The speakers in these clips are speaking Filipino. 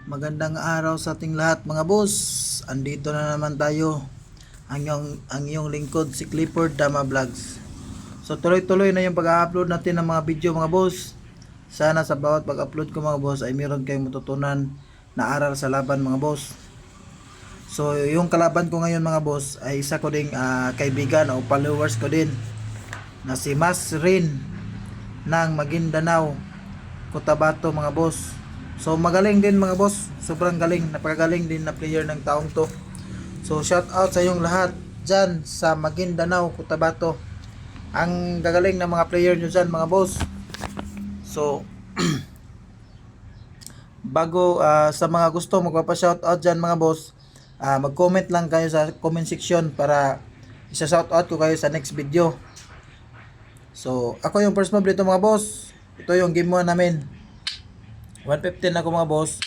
Magandang araw sa ating lahat mga boss. Andito na naman tayo. Ang iyong lingkod si Clifford Dama Vlogs. So tuloy-tuloy na yung pag-upload natin ng mga video mga boss. Sana sa bawat pag-upload ko mga boss ay meron kayong matutunan na aral sa laban mga boss. So yung kalaban ko ngayon mga boss ay isa ko ding kaibigan o followers ko din na si Mas Rin ng Maguindanao, Cotabato mga boss. So magaling din mga boss, sobrang galing, napakagaling din na player ng taong to. So shout out sa yung lahat dyan sa Maguindanao, Cotabato. Ang gagaling ng mga player nyo dyan mga boss. So bago sa mga gusto magpapa-shout out dyan mga boss, mag-comment lang kayo sa comment section para isa-shout out ko kayo sa next video. So ako yung first mob dito mga boss. Ito yung game 1 namin. 115 ako mga boss,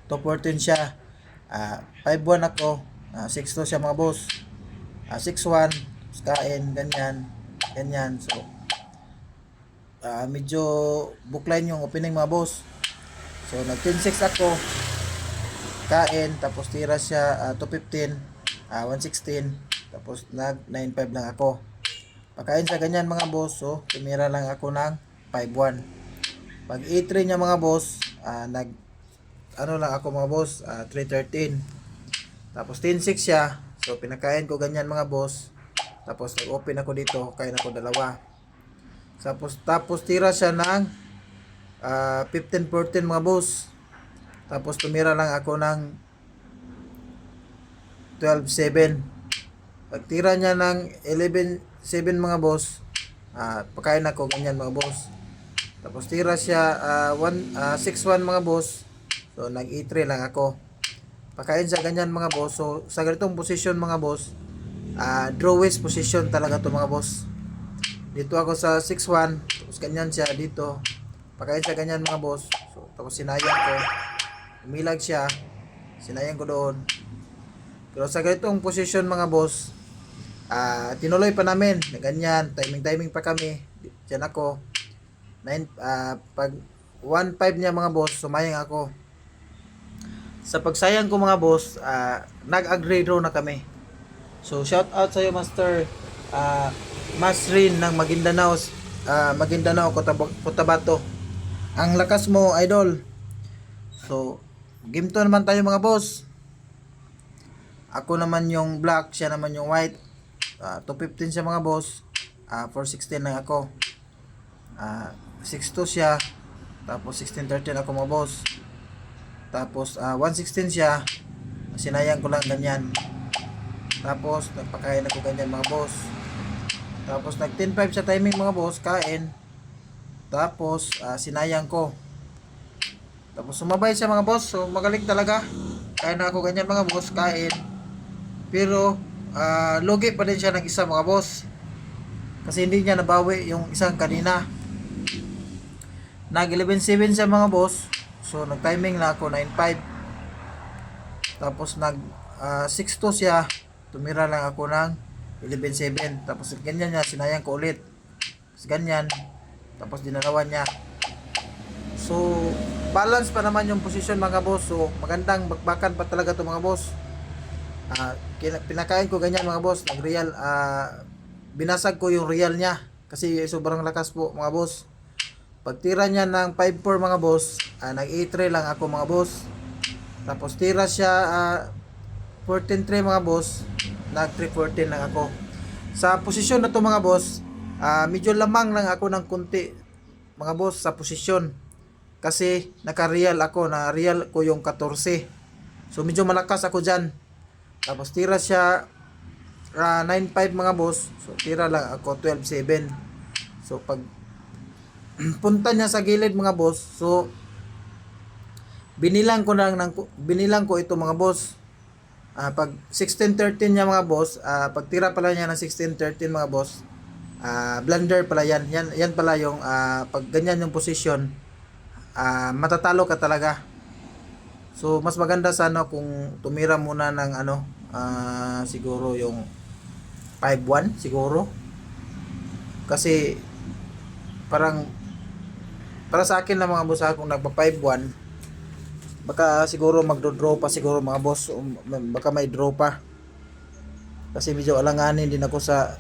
214 siya, 51 ako, 62 siya mga boss, 61, kain, ganyan, so, medyo bookline yung opening mga boss. So, nag 10-6 ako, kain, tapos tira siya, 215, 116, tapos nag 9-5 lang ako. Pagkain sa ganyan mga boss, so, tumira lang ako ng 5-1. Pag E3 niya mga boss, nag ano lang ako mga boss, 313. Tapos 106 siya. So pinakain ko ganyan mga boss. Tapos nag-open ako dito, kain ako dalawa. Tapos tira siya ng 15-14 mga boss. Tapos tumira lang ako ng 12-7. Pag tira niya ng 11-7 mga boss, pakain ako ganyan mga boss. Tapos tira siya 6-1 mga boss. So nag E3 lang ako. Pakain sa ganyan mga boss. So sa ganitong position mga boss, drawers position talaga to mga boss. Dito ako sa 6-1. Tapos ganyan siya dito. Pakain sa ganyan mga boss. So tapos sinayang ko. Umilag siya. Sinayang ko doon. Pero sa ganitong position mga boss, tinuloy pa namin. Ganyan. Timing pa kami. Diyan ako. Pag 1-5 niya mga boss, sumayang ako. Sa pagsayang ko mga boss, nag-agree draw na kami. So shout out sa iyo Master Mas Rin ng Maguindanao, Cotabato. Ang lakas mo idol. So game 2 naman tayo mga boss. Ako naman yung black, siya naman yung white. 215 siya mga boss. 416 lang ako. 6-2 siya. Tapos 16-13 ako mga boss. Tapos 116 siya. Sinayang ko lang ganyan. Tapos nagpakain ako ganyan mga boss. Tapos nag 10-5 sa timing mga boss, kain. Tapos sinayang ko. Tapos sumabay siya mga boss. So magaling talaga. Kain na ako ganyan mga boss, kain. Pero lugi pa din siya ng isa mga boss. Kasi hindi niya nabawi yung isang kanina. Nag 11-7 siya mga boss. So nag timing lang ako 9-5. Tapos nag 6-2 siya. Tumira lang ako ng 11-7. Tapos ganyan niya, sinayang ko ulit. Tapos ganyan. Tapos dinarawan niya. So balance pa naman yung position mga boss. So magandang bakbakan pa talaga to mga boss. Pinakain ko ganyan mga boss. Nag real, binasag ko yung real niya. Kasi sobrang lakas po mga boss. Pagtira niya ng 5-4 mga boss, nag E3 lang ako mga boss. Tapos tira siya 14-3 mga boss, nag 3-14 lang ako. Sa posisyon na to mga boss, medyo lamang lang ako ng kunti mga boss sa posisyon. Kasi naka-real ako, na real ko yung 14. So medyo malakas ako dyan. Tapos tira siya 9-5 mga boss, so tira lang ako 12-7. So pag punta niya sa gilid mga boss, so binilang ko ito mga boss. Pag 16-13 niya mga boss, pag tira pala niya ng 16-13 mga boss, blunder pala yan. Yan pala yung pag ganyan yung position, matatalo ka talaga. So mas maganda sana kung tumira muna ng siguro yung 5-1 siguro. Kasi parang para sa akin lang mga boss, kung nagpa 5-1, Baka siguro magdo-draw pa siguro mga boss. Baka may draw pa. Kasi medyo alanganin din ako sa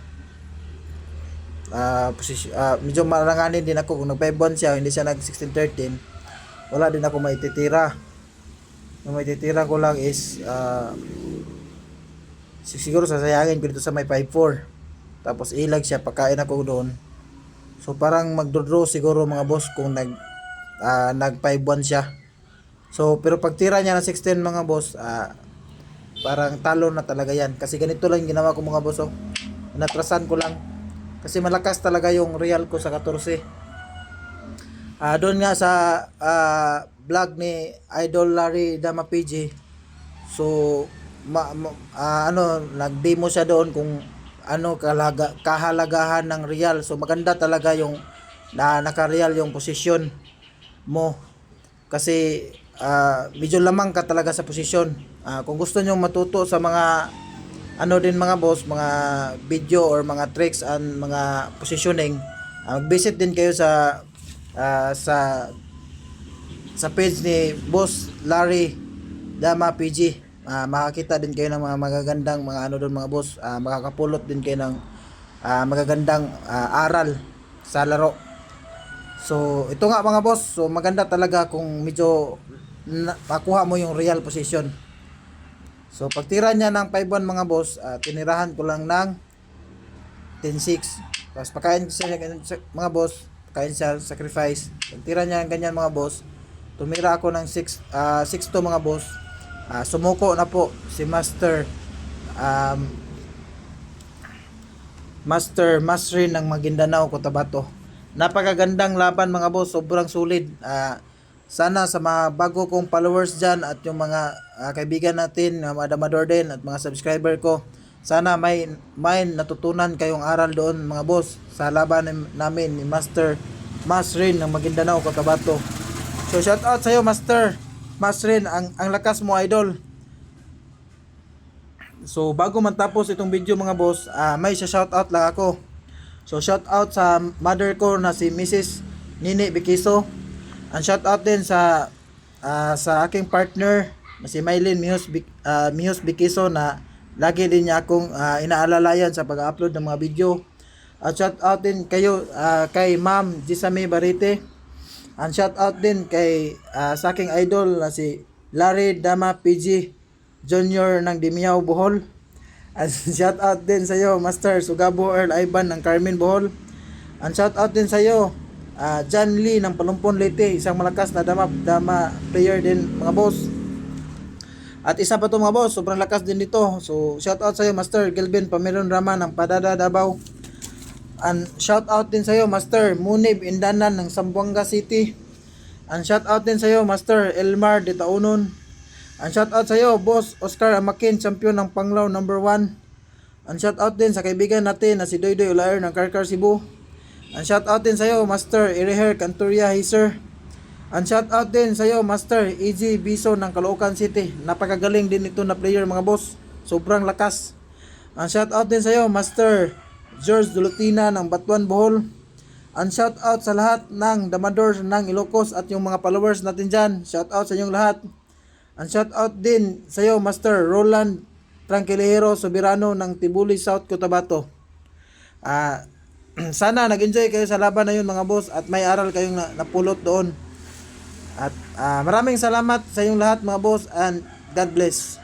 posisyon. Medyo malanganin din ako kung nag-5-1 siya, hindi siya nag 16-13. Wala din ako maititira. Yung maititira ko lang is siguro sasayangin ko dito sa may 5-4. Tapos ilag siya, pagkain ako doon. So parang magdo-draw siguro mga boss kung nag 5-1 siya. So pero pag tira niya ng 16 mga boss, parang talo na talaga yan. Kasi ganito lang ginawa ko mga boss, oh. Natrasan ko lang. Kasi malakas talaga yung real ko sa 14. Doon nga sa vlog ni Idol Larry Dama PG. So nag-demo siya doon kung ano kahalagahan ng real. So maganda talaga yung naka-real yung posisyon mo. Kasi medyo lamang ka talaga sa posisyon. Kung gusto niyo matuto sa mga din mga boss, mga video or mga tricks and mga positioning, mag-visit din kayo sa page ni Boss Larry Dama PG. Makakita din kayo ng mga magagandang mga doon mga boss. Makakapulot din kayo ng magagandang aral sa laro. So ito nga mga boss, so maganda talaga kung medyo makuha mo yung real position. So pagtira niya ng 5-1 mga boss, tinirahan ko lang ng 10-6. Tapos pagkain siya mga boss, pagkain siya sacrifice. Pagtira niya ng ganyan mga boss, tumira ako ng 6-2 mga boss. Sumuko na po si Master Masrin ng Maguindanao, Cotabato. Napakagandang laban mga boss, sobrang sulit. Sana sa mga bago kong followers dyan at yung mga kaibigan natin, mga damador din at mga subscriber ko, sana may natutunan kayong aral doon mga boss sa laban namin ni Master Masrin ng Maguindanao, Cotabato. So shout out sa iyo Master Masrin, ang lakas mo idol. So bago man tapos itong video mga boss, may shout out lang ako. So shout out sa mother ko na si Mrs. Nini Bikiso. Ang shout out din sa aking partner na si Mylene Mihos Bikiso na lagi din niya akong inaalalayan sa pag-upload ng mga video. At shout out din kayo kay Ma'am Gisame Barite. Ang shout out din kay sa aking idol na si Larry Dama PG Junior ng Dimiao Bohol. At shout out din sa iyo Master Sugabo Earl Ivan ng Carmen Bohol. Ang shout out din sa iyo John Lee ng Palumpon Leyte, isang malakas na dama player din mga boss. At isa pa to mga boss, sobrang lakas din dito. So shout out sa iyo Master Gelvin Pamiron Rama ng Padada Davao. And shout out din sa iyo Master Munib Indanan ng Zamboanga City. And shout out din sa iyo Master Elmar de Taunon. And shout out sa iyo Boss Oscar Amakin, champion ng Panglao number 1. And shout out din sa kaibigan natin na si Doydoy Ulaer ng Karkar Cebu. And shout out din sa iyo Master Iriher Canturia Hiser. And shout out din sa iyo Master EG Biso ng Caloocan City. Napakagaling din ito na player mga boss. Sobrang lakas. And shout out din sa iyo Master George Dulutina ng Batuan Bohol. And shout out sa lahat ng damador ng Ilocos at yung mga followers natin dyan. Shout out sa inyong lahat. And shout out din sa iyo Master Roland Tranquilero Soberano ng Tibuli South Cotabato. Sana nag-enjoy kayo sa laban na yun mga boss at may aral kayong napulot doon. At maraming salamat sa inyong lahat mga boss and God bless.